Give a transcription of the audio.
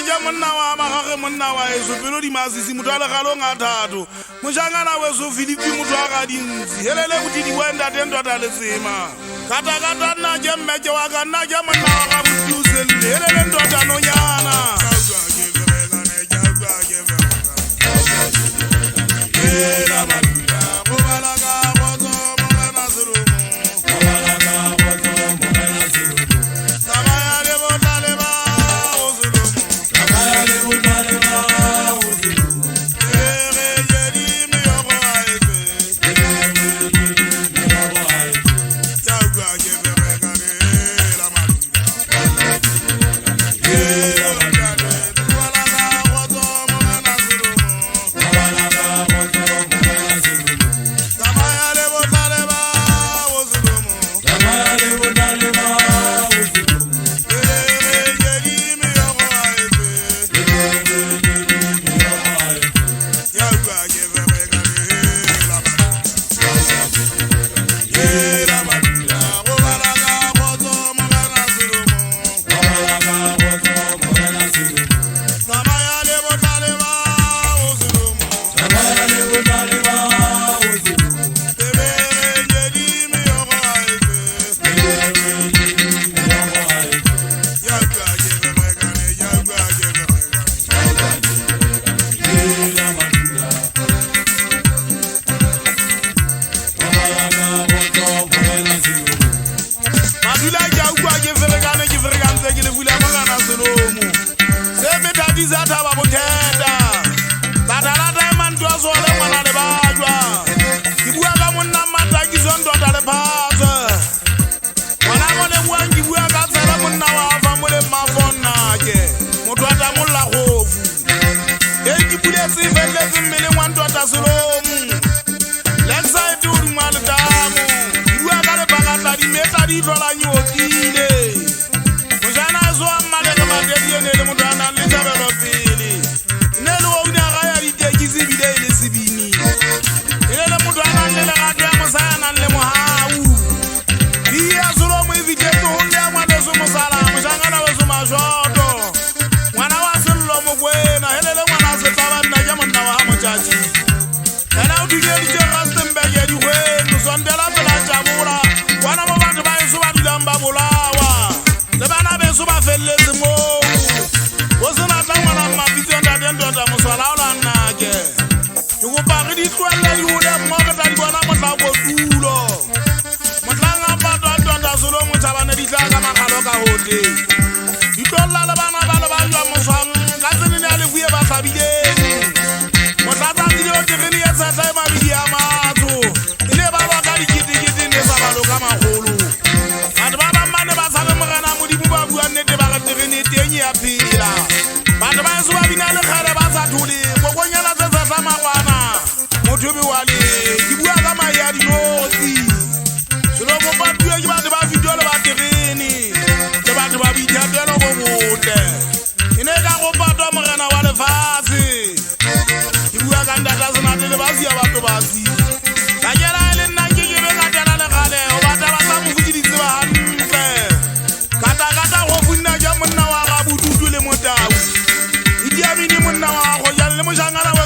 ja monna wa magage monna wa eso pelo di masisi motho a le galong a thato moshangana we so Filipi motho a ga dintsi helele boti di wenda tento ta le tsema kata nna je mmeke wa ka nna je monna wa ga botuse helele ndo ta nonyana la madula go balaga go zo mo na Selomo Monna wa go jalla le moshangana